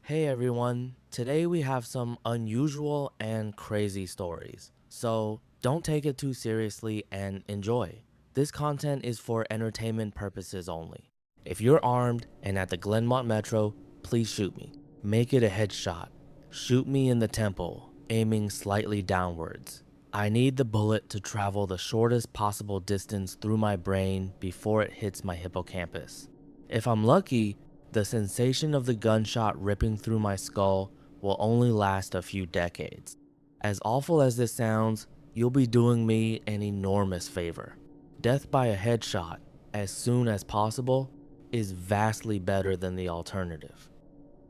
Hey everyone, today we have some unusual and crazy stories. So don't take it too seriously and enjoy. This content is for entertainment purposes only. If you're armed and at the Glenmont Metro, please shoot me. Make it a headshot. Shoot me in the temple, aiming slightly downwards. I need the bullet to travel the shortest possible distance through my brain before it hits my hippocampus. If I'm lucky, the sensation of the gunshot ripping through my skull will only last a few decades. As awful as this sounds, you'll be doing me an enormous favor. Death by a headshot, as soon as possible, is vastly better than the alternative.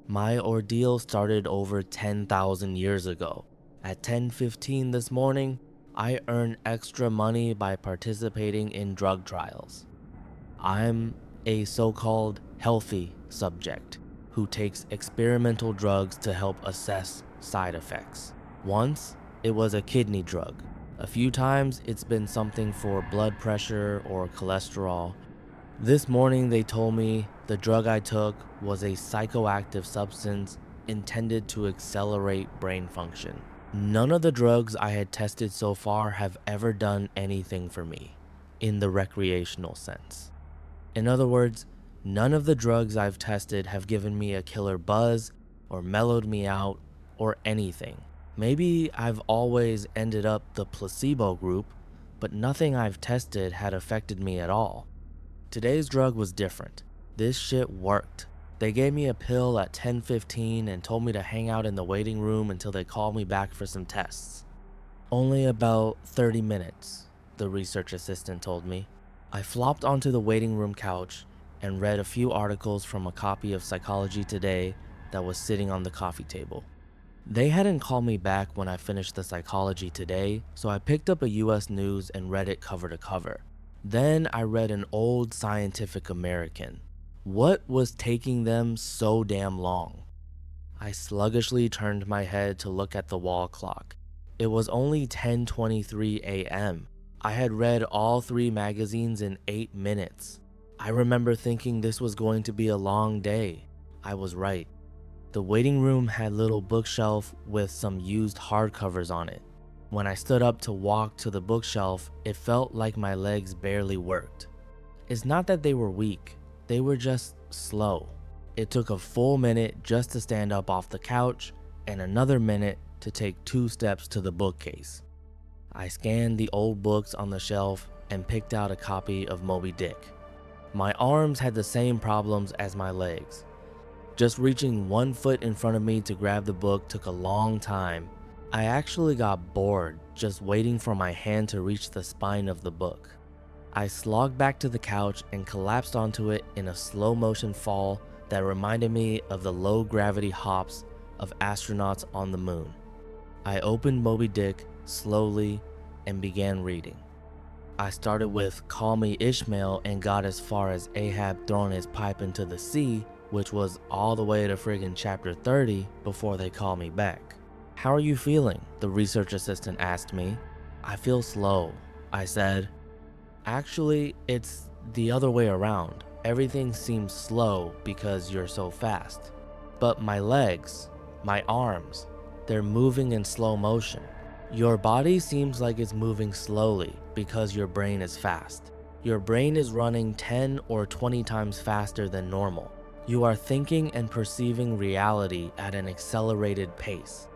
My ordeal started over 10,000 years ago. At 10:15 this morning, I earned extra money by participating in drug trials. I'm a so-called healthy subject who takes experimental drugs to help assess side effects. Once, it was a kidney drug. A few times, it's been something for blood pressure or cholesterol. This morning, they told me the drug I took was a psychoactive substance intended to accelerate brain function. None of the drugs I had tested so far have ever done anything for me, in the recreational sense. In other words, none of the drugs I've tested have given me a killer buzz or mellowed me out or anything. Maybe I've always ended up the placebo group, but nothing I've tested had affected me at all. Today's drug was different. This shit worked. They gave me a pill at 10:15 and told me to hang out in the waiting room until they called me back for some tests. Only about 30 minutes, the research assistant told me. I flopped onto the waiting room couch and read a few articles from a copy of Psychology Today that was sitting on the coffee table. They hadn't called me back when I finished the Psychology Today, so I picked up a US News and read it cover to cover. Then I read an old Scientific American. What was taking them so damn long? I sluggishly turned my head to look at the wall clock. It was only 10:23 a.m. I had read all 3 magazines in 8 minutes. I remember thinking this was going to be a long day. I was right. The waiting room had a little bookshelf with some used hardcovers on it. When I stood up to walk to the bookshelf, it felt like my legs barely worked. It's not that they were weak, they were just slow. It took a full minute just to stand up off the couch and another minute to take 2 steps to the bookcase. I scanned the old books on the shelf and picked out a copy of Moby Dick. My arms had the same problems as my legs. Just reaching 1 foot in front of me to grab the book took a long time. I actually got bored just waiting for my hand to reach the spine of the book. I slogged back to the couch and collapsed onto it in a slow motion fall that reminded me of the low gravity hops of astronauts on the moon. I opened Moby Dick slowly and began reading. I started with "Call Me Ishmael" and got as far as Ahab throwing his pipe into the sea, which was all the way to friggin' chapter 30 before they called me back. "How are you feeling?" the research assistant asked me. "I feel slow," I said. "Actually, it's the other way around. Everything seems slow because you're so fast. But my legs, my arms, they're moving in slow motion. Your body seems like it's moving slowly because your brain is fast. Your brain is running 10 or 20 times faster than normal. You are thinking and perceiving reality at an accelerated pace.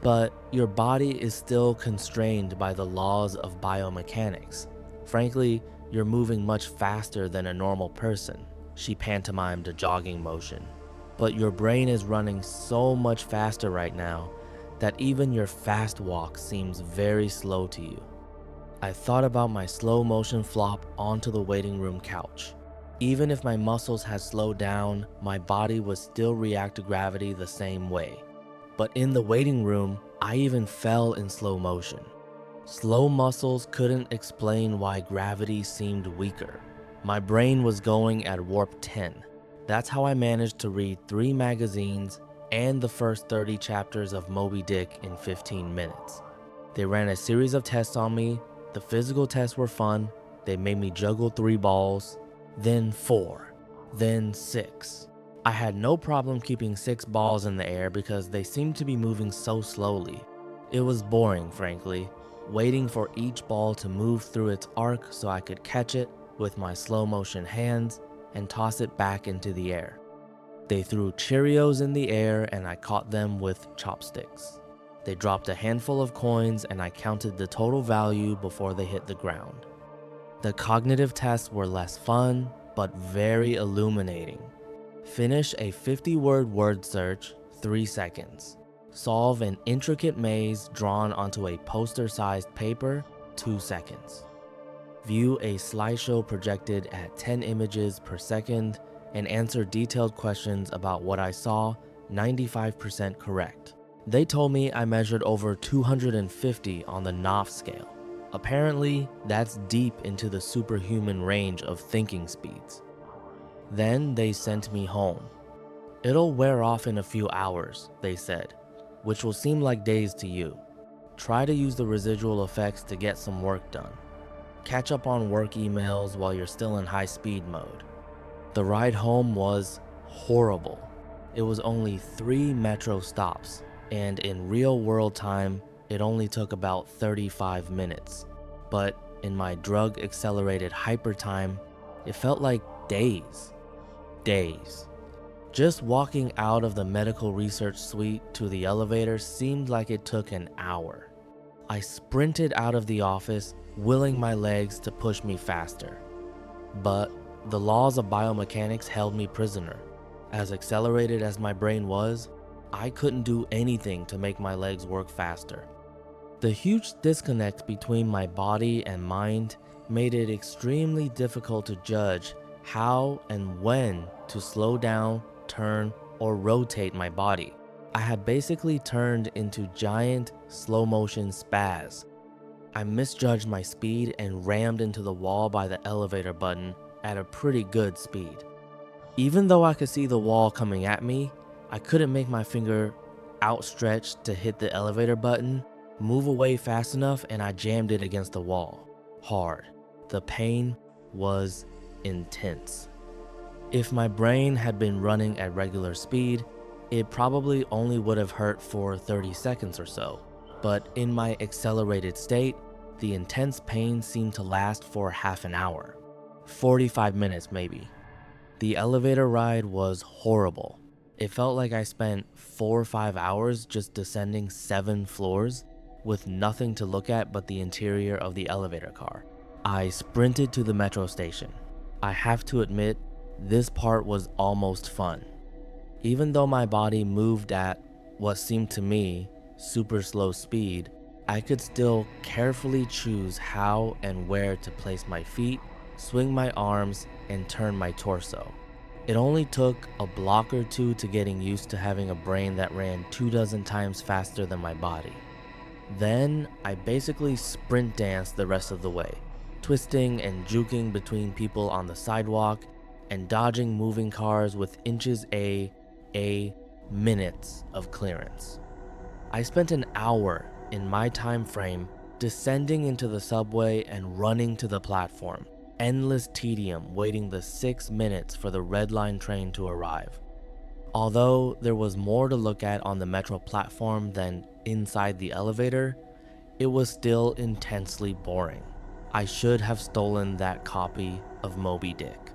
But your body is still constrained by the laws of biomechanics. Frankly, you're moving much faster than a normal person." She pantomimed a jogging motion. "But your brain is running so much faster right now that even your fast walk seems very slow to you." I thought about my slow motion flop onto the waiting room couch. Even if my muscles had slowed down, my body would still react to gravity the same way. But in the waiting room, I even fell in slow motion. Slow muscles couldn't explain why gravity seemed weaker. My brain was going at warp 10. That's how I managed to read 3 magazines and the first 30 chapters of Moby Dick in 15 minutes. They ran a series of tests on me. The physical tests were fun. They made me juggle 3 balls, then 4, then 6. I had no problem keeping 6 balls in the air because they seemed to be moving so slowly. It was boring, frankly, waiting for each ball to move through its arc so I could catch it with my slow motion hands and toss it back into the air. They threw Cheerios in the air and I caught them with chopsticks. They dropped a handful of coins and I counted the total value before they hit the ground. The cognitive tests were less fun, but very illuminating. Finish a 50-word word search, 3 seconds. Solve an intricate maze drawn onto a poster-sized paper, 2 seconds. View a slideshow projected at 10 images per second and answer detailed questions about what I saw, 95% correct. They told me I measured over 250 on the Knopf scale. Apparently, that's deep into the superhuman range of thinking speeds. Then they sent me home. It'll wear off in a few hours, they said, which will seem like days to you. Try to use the residual effects to get some work done. Catch up on work emails while you're still in high speed mode. The ride home was horrible. It was only 3 metro stops, and in real world time, it only took about 35 minutes. But in my drug accelerated hyper time, it felt like days. Days. Just walking out of the medical research suite to the elevator seemed like it took an hour. I sprinted out of the office, willing my legs to push me faster. But the laws of biomechanics held me prisoner. As accelerated as my brain was, I couldn't do anything to make my legs work faster. The huge disconnect between my body and mind made it extremely difficult to judge how and when to slow down, turn, or rotate my body. I had basically turned into giant slow motion spaz. I misjudged my speed and rammed into the wall by the elevator button at a pretty good speed. Even though I could see the wall coming at me, I couldn't make my finger outstretched to hit the elevator button, move away fast enough, and I jammed it against the wall, hard. The pain was intense. If my brain had been running at regular speed, it probably only would have hurt for 30 seconds or so. But in my accelerated state, the intense pain seemed to last for half an hour. 45 minutes maybe. The elevator ride was horrible. It felt like I spent 4 or 5 hours just descending 7 floors with nothing to look at but the interior of the elevator car. I sprinted to the metro station. I have to admit, this part was almost fun. Even though my body moved at what seemed to me super slow speed, I could still carefully choose how and where to place my feet, swing my arms, and turn my torso. It only took a block or two to getting used to having a brain that ran 24 times faster than my body. Then I basically sprint danced the rest of the way, twisting and juking between people on the sidewalk and dodging moving cars with inches minutes of clearance. I spent an hour in my time frame descending into the subway and running to the platform. Endless tedium waiting the 6 minutes for the red line train to arrive. Although there was more to look at on the metro platform than inside the elevator, it was still intensely boring. I should have stolen that copy of Moby Dick.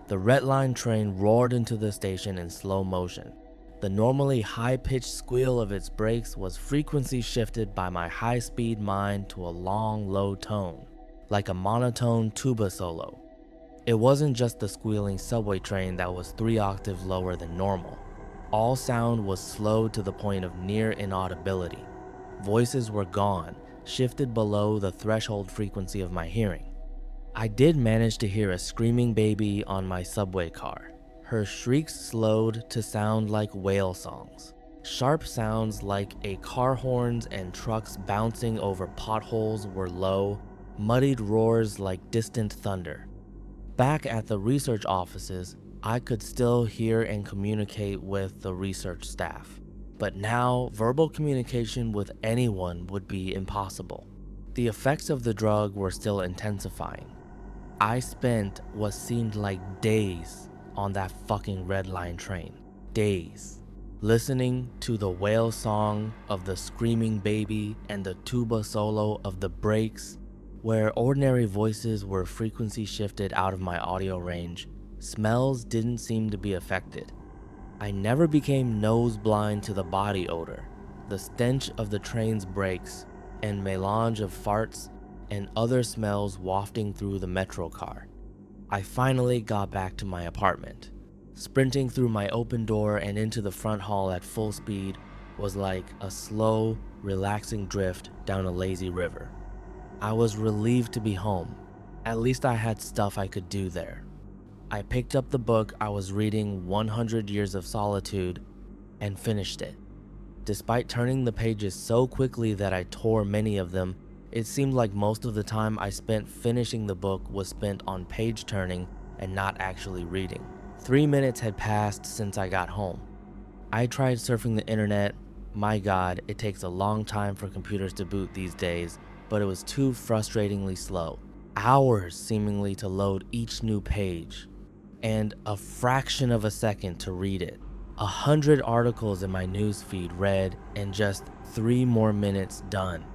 The red line train roared into the station in slow motion. The normally high-pitched squeal of its brakes was frequency shifted by my high-speed mind to a long, low tone, like a monotone tuba solo. It wasn't just the squealing subway train that was 3 octaves lower than normal. All sound was slowed to the point of near inaudibility. Voices were gone, shifted below the threshold frequency of my hearing. I did manage to hear a screaming baby on my subway car. Her shrieks slowed to sound like whale songs. Sharp sounds like a car horns and trucks bouncing over potholes were low, muddied roars like distant thunder. Back at the research offices, I could still hear and communicate with the research staff. But now, verbal communication with anyone would be impossible. The effects of the drug were still intensifying. I spent what seemed like days on that fucking red line train. Days. Listening to the wail song of the screaming baby and the tuba solo of the brakes, where ordinary voices were frequency shifted out of my audio range, smells didn't seem to be affected. I never became nose blind to the body odor, the stench of the train's brakes, and melange of farts and other smells wafting through the metro car. I finally got back to my apartment. Sprinting through my open door and into the front hall at full speed was like a slow, relaxing drift down a lazy river. I was relieved to be home. At least I had stuff I could do there. I picked up the book I was reading, 100 Years of Solitude, and finished it. Despite turning the pages so quickly that I tore many of them, it seemed like most of the time I spent finishing the book was spent on page turning and not actually reading. 3 minutes had passed since I got home. I tried surfing the internet. My God, it takes a long time for computers to boot these days, but it was too frustratingly slow. Hours seemingly to load each new page, and a fraction of a second to read it. 100 articles in my newsfeed read, and just 3 more minutes done.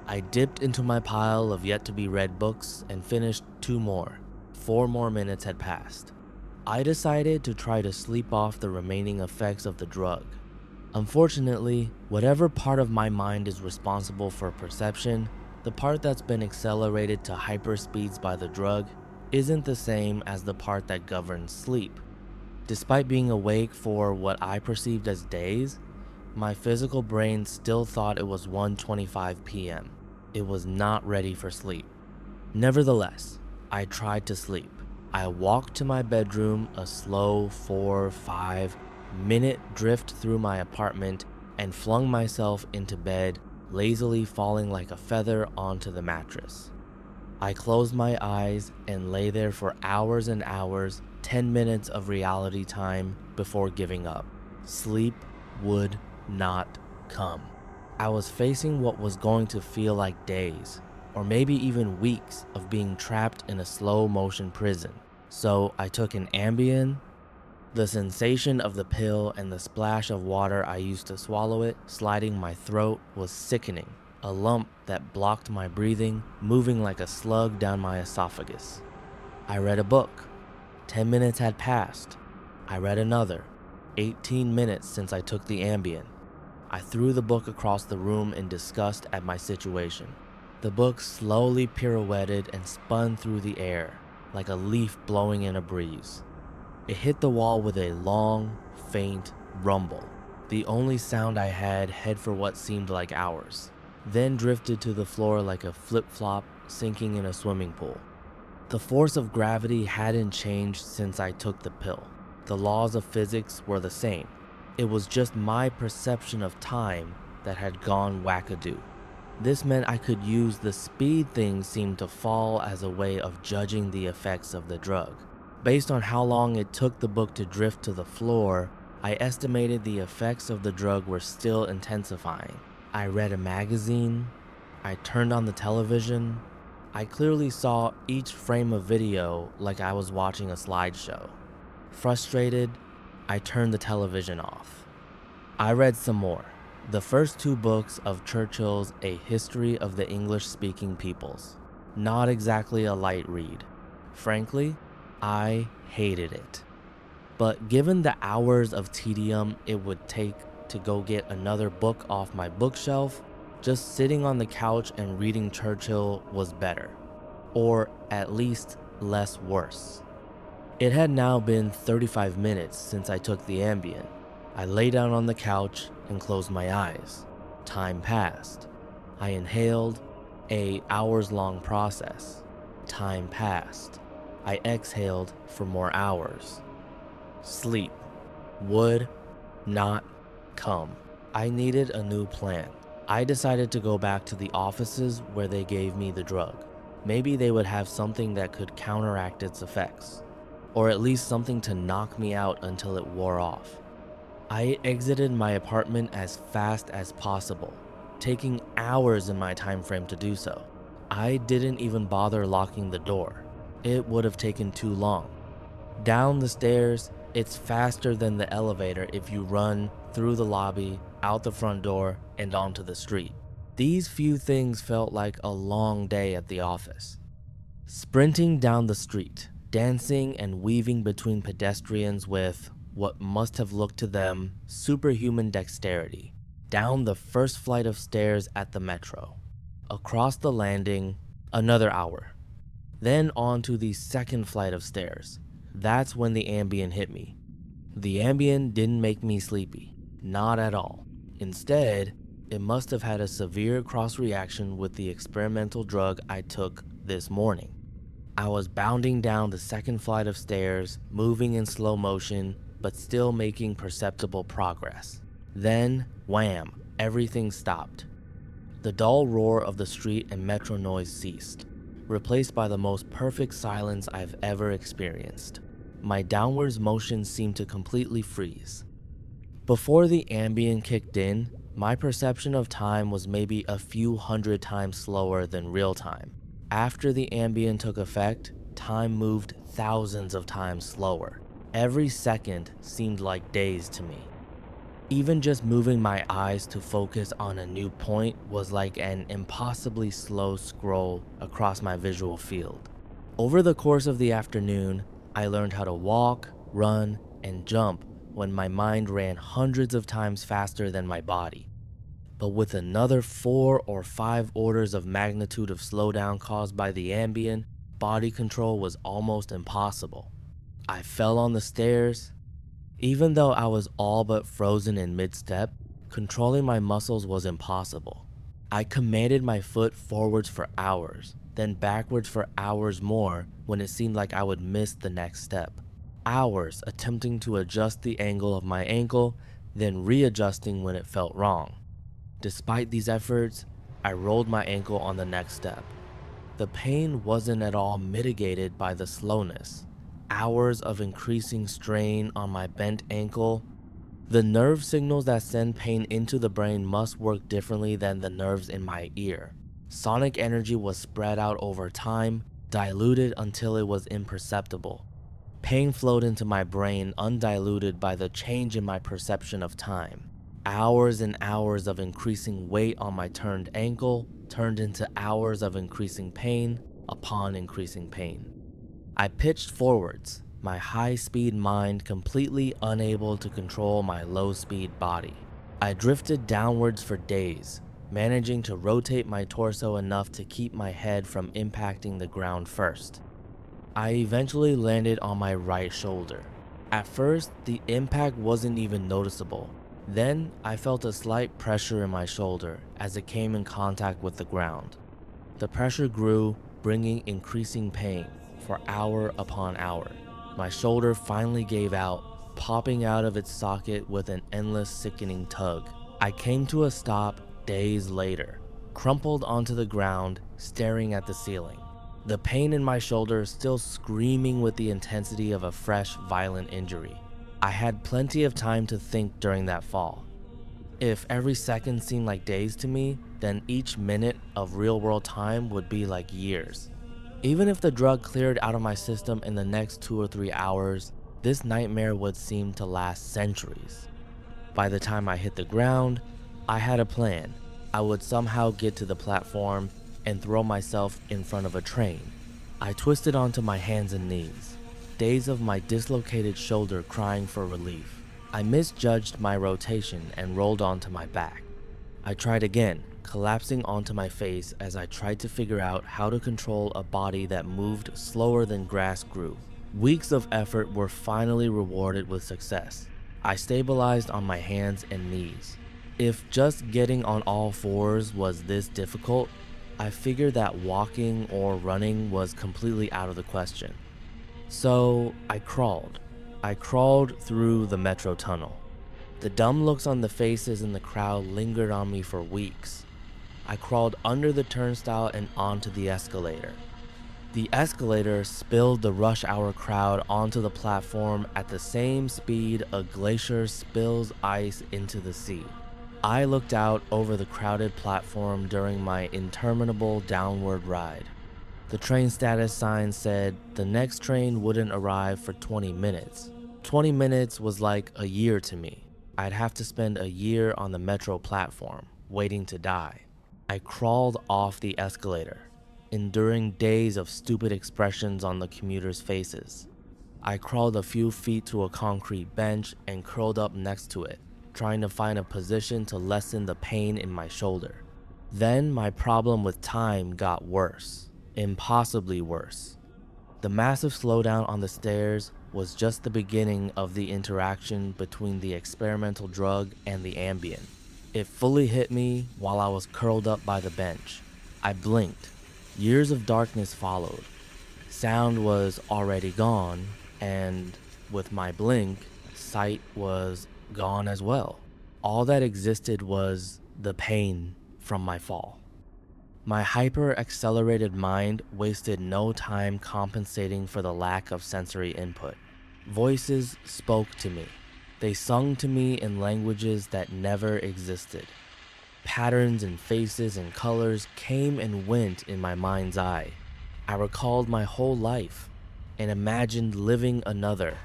I dipped into my pile of yet to be read books and finished 2 more. 4 more minutes had passed. I decided to try to sleep off the remaining effects of the drug. Unfortunately, whatever part of my mind is responsible for perception, the part that's been accelerated to hyperspeeds by the drug, isn't the same as the part that governs sleep. Despite being awake for what I perceived as days, my physical brain still thought it was 1:25 p.m. It was not ready for sleep. Nevertheless, I tried to sleep. I walked to my bedroom, a slow 4-5 minute drift through my apartment, and flung myself into bed, lazily falling like a feather onto the mattress. I closed my eyes and lay there for hours and hours, 10 minutes of reality time before giving up. Sleep would not come. I was facing what was going to feel like days, or maybe even weeks of being trapped in a slow motion prison. So I took an Ambien. The sensation of the pill and the splash of water I used to swallow it sliding my throat was sickening. A lump that blocked my breathing, moving like a slug down my esophagus. I read a book. 10 minutes had passed. I read another. 18 minutes since I took the Ambien. I threw the book across the room in disgust at my situation. The book slowly pirouetted and spun through the air, like a leaf blowing in a breeze. It hit the wall with a long, faint rumble, the only sound I had for what seemed like hours, then drifted to the floor like a flip-flop sinking in a swimming pool. The force of gravity hadn't changed since I took the pill. The laws of physics were the same. It was just my perception of time that had gone wackadoo. This meant I could use the speed things seemed to fall as a way of judging the effects of the drug. Based on how long it took the book to drift to the floor, I estimated the effects of the drug were still intensifying. I read a magazine. I turned on the television. I clearly saw each frame of video like I was watching a slideshow. Frustrated, I turned the television off. I read some more. The first 2 books of Churchill's A History of the English-Speaking Peoples. Not exactly a light read. Frankly, I hated it. But given the hours of tedium it would take to go get another book off my bookshelf, just sitting on the couch and reading Churchill was better. Or at least less worse. It had now been 35 minutes since I took the Ambien. I lay down on the couch and closed my eyes. Time passed. I inhaled, a hours-long process. Time passed. I exhaled for more hours. Sleep would not come. I needed a new plan. I decided to go back to the offices where they gave me the drug. Maybe they would have something that could counteract its effects, or at least something to knock me out until it wore off. I exited my apartment as fast as possible, taking hours in my time frame to do so. I didn't even bother locking the door. It would have taken too long. Down the stairs, it's faster than the elevator if you run through the lobby, out the front door, and onto the street. These few things felt like a long day at the office. Sprinting down the street, dancing and weaving between pedestrians with what must have looked to them superhuman dexterity. Down the first flight of stairs at the metro. Across the landing, another hour. Then onto the second flight of stairs. That's when the Ambien hit me. The Ambien didn't make me sleepy, not at all. Instead, it must have had a severe cross-reaction with the experimental drug I took this morning. I was bounding down the second flight of stairs, moving in slow motion, but still making perceptible progress. Then, wham, everything stopped. The dull roar of the street and metro noise ceased, replaced by the most perfect silence I've ever experienced. My downwards motion seemed to completely freeze. Before the Ambien kicked in, my perception of time was maybe a few hundred times slower than real time. After the Ambien took effect, time moved thousands of times slower. Every second seemed like days to me. Even just moving my eyes to focus on a new point was like an impossibly slow scroll across my visual field. Over the course of the afternoon, I learned how to walk, run, and jump when my mind ran hundreds of times faster than my body. But with another 4 or 5 orders of magnitude of slowdown caused by the Ambien, body control was almost impossible. I fell on the stairs. Even though I was all but frozen in mid-step, controlling my muscles was impossible. I commanded my foot forwards for hours, then backwards for hours more when it seemed like I would miss the next step. Hours attempting to adjust the angle of my ankle, then readjusting when it felt wrong. Despite these efforts, I rolled my ankle on the next step. The pain wasn't at all mitigated by the slowness. Hours of increasing strain on my bent ankle. The nerve signals that send pain into the brain must work differently than the nerves in my ear. Sonic energy was spread out over time, diluted until it was imperceptible. Pain flowed into my brain undiluted by the change in my perception of time. Hours and hours of increasing weight on my turned ankle turned into hours of increasing pain upon increasing pain. I pitched forwards, my high-speed mind completely unable to control my low-speed body. I drifted downwards for days, managing to rotate my torso enough to keep my head from impacting the ground first. I eventually landed on my right shoulder. At first, the impact wasn't even noticeable. Then, I felt a slight pressure in my shoulder as it came in contact with the ground. The pressure grew, bringing increasing pain for hour upon hour. My shoulder finally gave out, popping out of its socket with an endless sickening tug. I came to a stop days later, crumpled onto the ground, staring at the ceiling. The pain in my shoulder still screaming with the intensity of a fresh, violent injury. I had plenty of time to think during that fall. If every second seemed like days to me, then each minute of real-world time would be like years. Even if the drug cleared out of my system in the next 2 or 3 hours, this nightmare would seem to last centuries. By the time I hit the ground, I had a plan. I would somehow get to the platform and throw myself in front of a train. I twisted onto my hands and knees, days of my dislocated shoulder crying for relief. I misjudged my rotation and rolled onto my back. I tried again, collapsing onto my face as I tried to figure out how to control a body that moved slower than grass grew. Weeks of effort were finally rewarded with success. I stabilized on my hands and knees. If just getting on all fours was this difficult, I figured that walking or running was completely out of the question. So I crawled. I crawled through the metro tunnel. The dumb looks on the faces in the crowd lingered on me for weeks. I crawled under the turnstile and onto the escalator. The escalator spilled the rush hour crowd onto the platform at the same speed a glacier spills ice into the sea. I looked out over the crowded platform during my interminable downward ride. The train status sign said the next train wouldn't arrive for 20 minutes. 20 minutes was like a year to me. I'd have to spend a year on the metro platform, waiting to die. I crawled off the escalator, enduring days of stupid expressions on the commuters' faces. I crawled a few feet to a concrete bench and curled up next to it, trying to find a position to lessen the pain in my shoulder. Then my problem with time got worse, impossibly worse. The massive slowdown on the stairs was just the beginning of the interaction between the experimental drug and the Ambien. It fully hit me while I was curled up by the bench. I blinked. Years of darkness followed. Sound was already gone, and with my blink, sight was gone as well. All that existed was the pain from my fall. My hyper-accelerated mind wasted no time compensating for the lack of sensory input. Voices spoke to me. They sung to me in languages that never existed. Patterns and faces and colors came and went in my mind's eye. I recalled my whole life and imagined living another.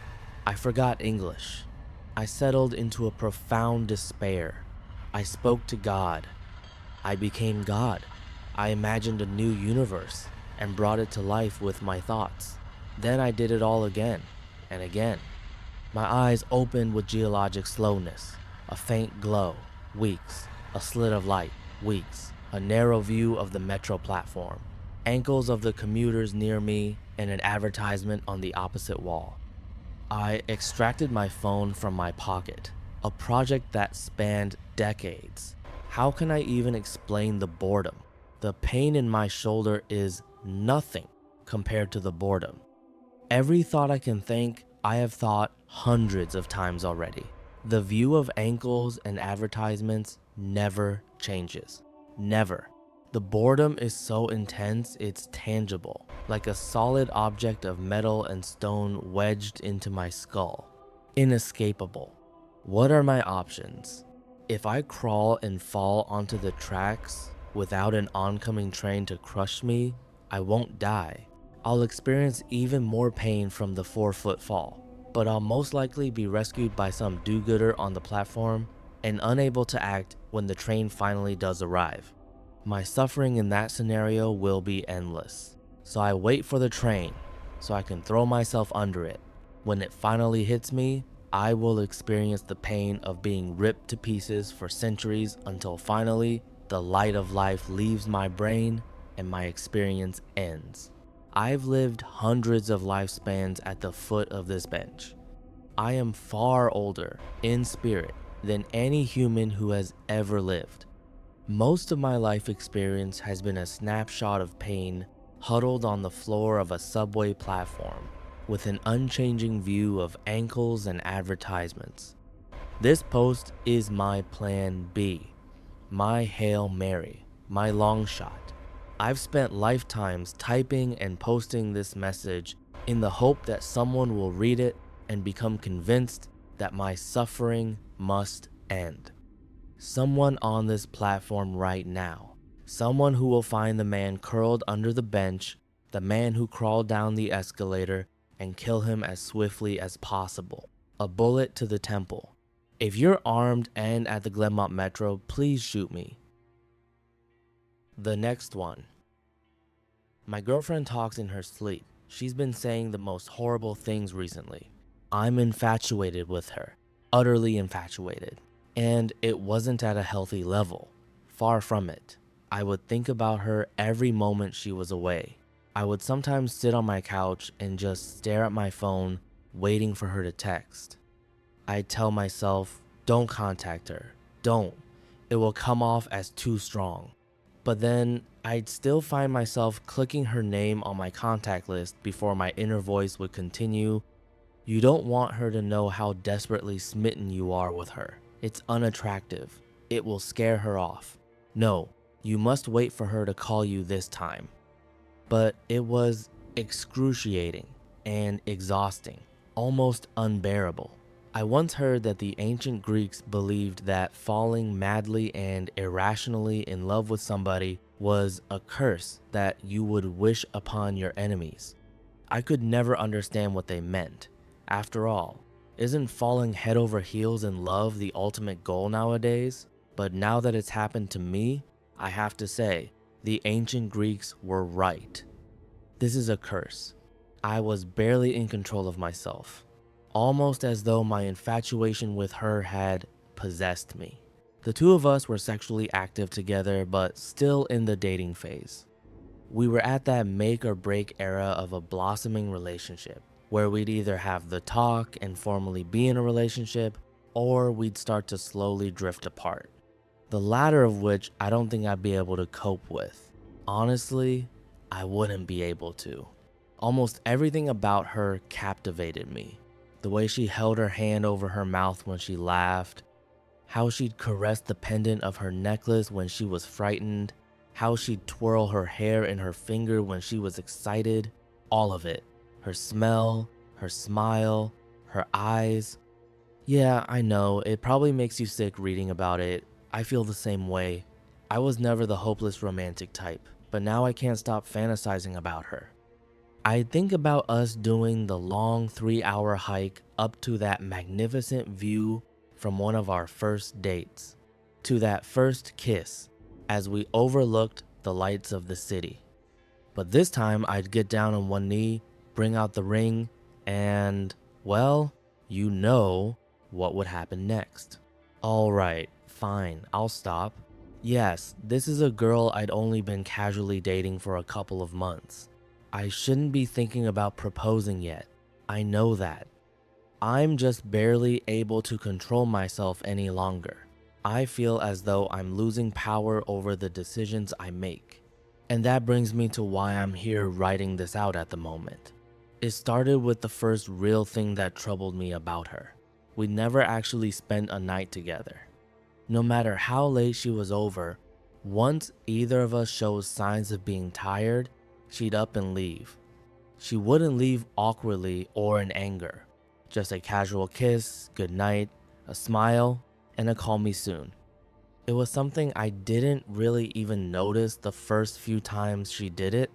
I forgot English. I settled into a profound despair. I spoke to God. I became God. I imagined a new universe and brought it to life with my thoughts. Then I did it all again and again. My eyes opened with geologic slowness, a faint glow, weeks, a slit of light, weeks, a narrow view of the metro platform, ankles of the commuters near me, and an advertisement on the opposite wall. I extracted my phone from my pocket, a project that spanned decades. How can I even explain the boredom? The pain in my shoulder is nothing compared to the boredom. Every thought I can think, I have thought hundreds of times already. The view of ankles and advertisements never changes. Never. The boredom is so intense it's tangible, like a solid object of metal and stone wedged into my skull. Inescapable. What are my options? If I crawl and fall onto the tracks without an oncoming train to crush me, I won't die. I'll experience even more pain from the 4-foot fall, but I'll most likely be rescued by some do-gooder on the platform and unable to act when the train finally does arrive. My suffering in that scenario will be endless. So I wait for the train so I can throw myself under it. When it finally hits me, I will experience the pain of being ripped to pieces for centuries until finally the light of life leaves my brain and my experience ends. I've lived hundreds of lifespans at the foot of this bench. I am far older in spirit than any human who has ever lived. Most of my life experience has been a snapshot of pain huddled on the floor of a subway platform with an unchanging view of ankles and advertisements. This post is my plan B, my Hail Mary, my long shot. I've spent lifetimes typing and posting this message in the hope that someone will read it and become convinced that my suffering must end. Someone on this platform right now. Someone who will find the man curled under the bench, the man who crawled down the escalator, and kill him as swiftly as possible. A bullet to the temple. If you're armed and at the Glenmont Metro, please shoot me. The next one. My girlfriend talks in her sleep. She's been saying the most horrible things recently. I'm infatuated with her. Utterly infatuated. And it wasn't at a healthy level. Far from it. I would think about her every moment she was away. I would sometimes sit on my couch and just stare at my phone, waiting for her to text. I'd tell myself, don't contact her. Don't. It will come off as too strong. But then I'd still find myself clicking her name on my contact list before my inner voice would continue. You don't want her to know how desperately smitten you are with her. It's unattractive. It will scare her off. No, you must wait for her to call you this time. But it was excruciating and exhausting, almost unbearable. I once heard that the ancient Greeks believed that falling madly and irrationally in love with somebody was a curse that you would wish upon your enemies. I could never understand what they meant. After all, isn't falling head over heels in love the ultimate goal nowadays? But now that it's happened to me, I have to say, the ancient Greeks were right. This is a curse. I was barely in control of myself, almost as though my infatuation with her had possessed me. The two of us were sexually active together, but still in the dating phase. We were at that make or break era of a blossoming relationship, where we'd either have the talk and formally be in a relationship, or we'd start to slowly drift apart. The latter of which I don't think I'd be able to cope with. Honestly, I wouldn't be able to. Almost everything about her captivated me. The way she held her hand over her mouth when she laughed, how she'd caress the pendant of her necklace when she was frightened, how she'd twirl her hair in her finger when she was excited, all of it. Her smell, her smile, her eyes. Yeah, I know, it probably makes you sick reading about it. I feel the same way. I was never the hopeless romantic type, but now I can't stop fantasizing about her. I think about us doing the long 3-hour hike up to that magnificent view from one of our first dates, to that first kiss as we overlooked the lights of the city. But this time I'd get down on one knee, bring out the ring, and, well, you know what would happen next. Alright, fine, I'll stop. Yes, this is a girl I'd only been casually dating for a couple of months. I shouldn't be thinking about proposing yet. I know that. I'm just barely able to control myself any longer. I feel as though I'm losing power over the decisions I make. And that brings me to why I'm here writing this out at the moment. It started with the first real thing that troubled me about her. We never actually spent a night together. No matter how late she was over, once either of us showed signs of being tired, she'd up and leave. She wouldn't leave awkwardly or in anger. Just a casual kiss, good night, a smile, and a call me soon. It was something I didn't really even notice the first few times she did it,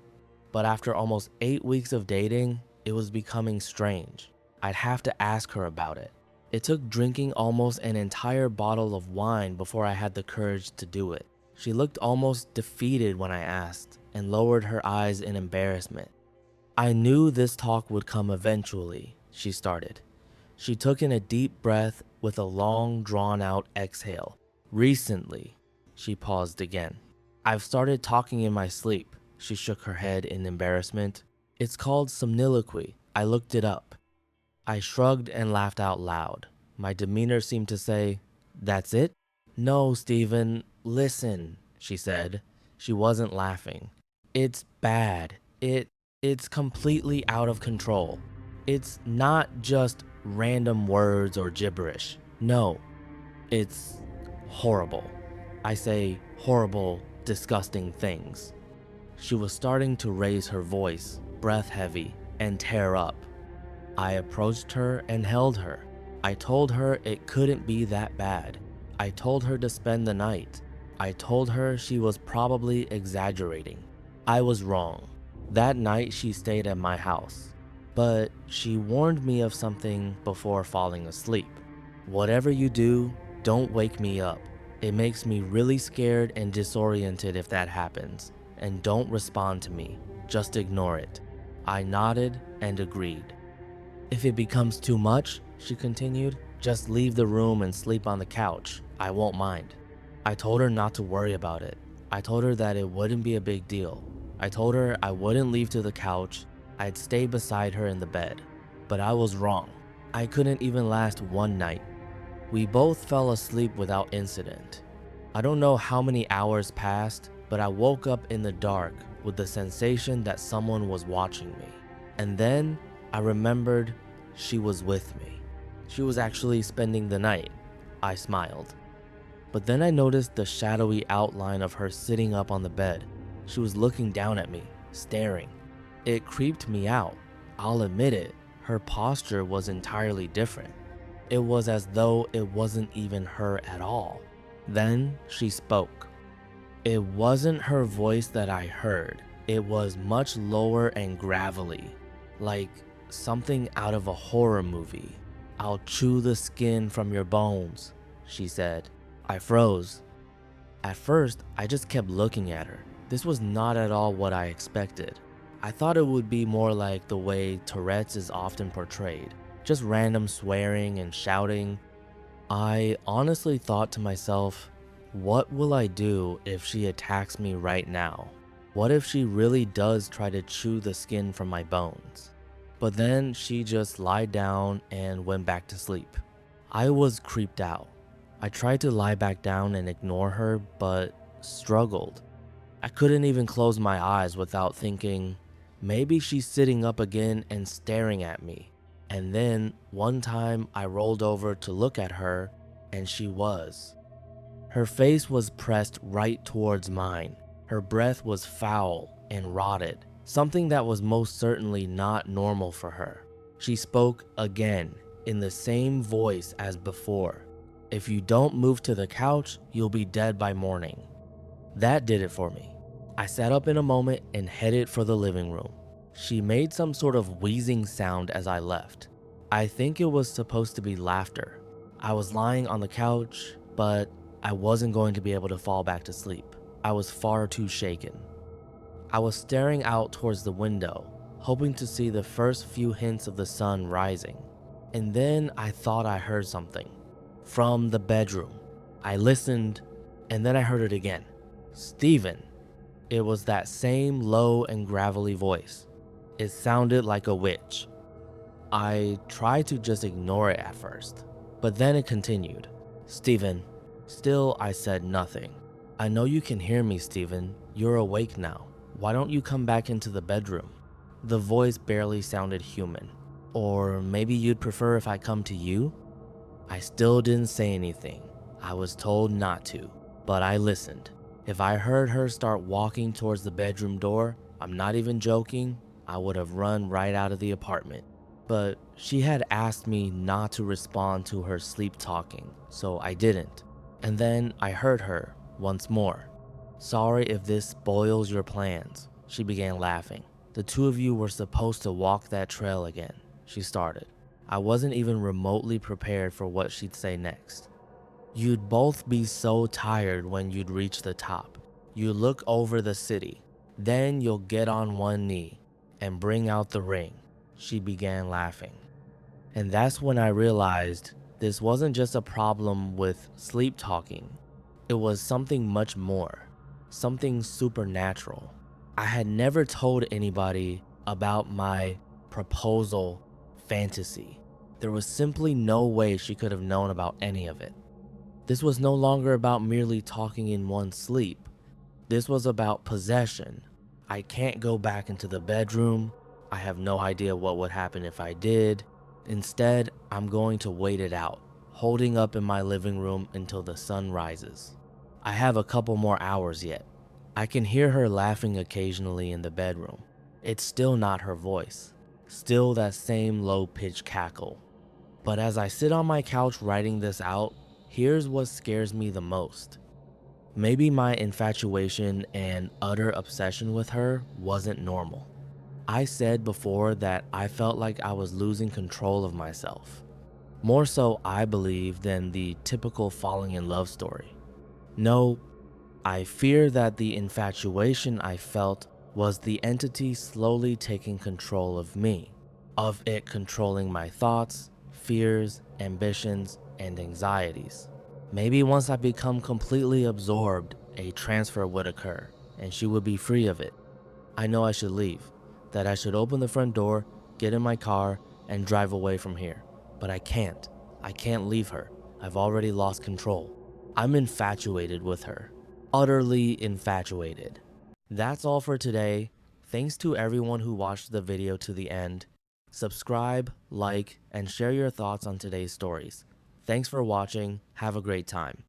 but after almost 8 weeks of dating, it was becoming strange. I'd have to ask her about it. It took drinking almost an entire bottle of wine before I had the courage to do it. She looked almost defeated when I asked, and lowered her eyes in embarrassment. I knew this talk would come eventually, she started. She took in a deep breath with a long, drawn-out exhale. Recently, she paused again. I've started talking in my sleep, she shook her head in embarrassment. It's called somniloquy. I looked it up. I shrugged and laughed out loud. My demeanor seemed to say, "That's it?" "No, Stephen, listen," she said. She wasn't laughing. "It's bad. It's completely out of control. It's not just random words or gibberish. No, it's horrible. I say horrible, disgusting things." She was starting to raise her voice, breath heavy, and tear up. I approached her and held her. I told her it couldn't be that bad. I told her to spend the night. I told her she was probably exaggerating. I was wrong. That night she stayed at my house. But she warned me of something before falling asleep. "Whatever you do, don't wake me up. It makes me really scared and disoriented if that happens. And don't respond to me. Just ignore it." I nodded and agreed. "If it becomes too much," she continued, "just leave the room and sleep on the couch. I won't mind." I told her not to worry about it. I told her that it wouldn't be a big deal. I told her I wouldn't leave to the couch. I'd stay beside her in the bed. But I was wrong. I couldn't even last one night. We both fell asleep without incident. I don't know how many hours passed, but I woke up in the dark with the sensation that someone was watching me. And then I remembered she was with me. She was actually spending the night. I smiled. But then I noticed the shadowy outline of her sitting up on the bed. She was looking down at me, staring. It creeped me out. I'll admit it, her posture was entirely different. It was as though it wasn't even her at all. Then she spoke. It wasn't her voice that I heard. It was much lower and gravelly, like something out of a horror movie. "I'll chew the skin from your bones," she said. I froze. At first, I just kept looking at her. This was not at all what I expected. I thought it would be more like the way Tourette's is often portrayed, just random swearing and shouting. I honestly thought to myself, what will I do if she attacks me right now? What if she really does try to chew the skin from my bones? But then she just lied down and went back to sleep. I was creeped out. I tried to lie back down and ignore her, but struggled. I couldn't even close my eyes without thinking, maybe she's sitting up again and staring at me. And then one time I rolled over to look at her, and she was. Her face was pressed right towards mine. Her breath was foul and rotted, something that was most certainly not normal for her. She spoke again in the same voice as before. "If you don't move to the couch, you'll be dead by morning." That did it for me. I sat up in a moment and headed for the living room. She made some sort of wheezing sound as I left. I think it was supposed to be laughter. I was lying on the couch, but I wasn't going to be able to fall back to sleep. I was far too shaken. I was staring out towards the window, hoping to see the first few hints of the sun rising. And then I thought I heard something. From the bedroom. I listened, and then I heard it again. "Steven." It was that same low and gravelly voice. It sounded like a witch. I tried to just ignore it at first, but then it continued. "Steven." Still, I said nothing. "I know you can hear me, Steven. You're awake now. Why don't you come back into the bedroom?" The voice barely sounded human. "Or maybe you'd prefer if I come to you?" I still didn't say anything. I was told not to, but I listened. If I heard her start walking towards the bedroom door, I'm not even joking, I would have run right out of the apartment. But she had asked me not to respond to her sleep talking, so I didn't. And then I heard her once more. "Sorry if this spoils your plans," she began laughing. "The two of you were supposed to walk that trail again," she started. I wasn't even remotely prepared for what she'd say next. "You'd both be so tired when you'd reach the top. You look over the city. Then you'll get on one knee and bring out the ring," she began laughing. And that's when I realized this wasn't just a problem with sleep talking. It was something much more, something supernatural. I had never told anybody about my proposal fantasy. There was simply no way she could have known about any of it. This was no longer about merely talking in one sleep. This was about possession. I can't go back into the bedroom. I have no idea what would happen if I did. Instead, I'm going to wait it out, holding up in my living room until the sun rises. I have a couple more hours yet. I can hear her laughing occasionally in the bedroom. It's still not her voice. Still that same low-pitched cackle. But as I sit on my couch writing this out, here's what scares me the most. Maybe my infatuation and utter obsession with her wasn't normal. I said before that I felt like I was losing control of myself. More so, I believe, than the typical falling in love story. No, I fear that the infatuation I felt was the entity slowly taking control of me, of it controlling my thoughts, fears, ambitions, and anxieties. Maybe once I become completely absorbed, a transfer would occur, and she would be free of it. I know I should leave, that I should open the front door, get in my car, and drive away from here. But I can't. I can't leave her. I've already lost control. I'm infatuated with her. Utterly infatuated. That's all for today. Thanks to everyone who watched the video to the end. Subscribe, like, and share your thoughts on today's stories. Thanks for watching. Have a great time.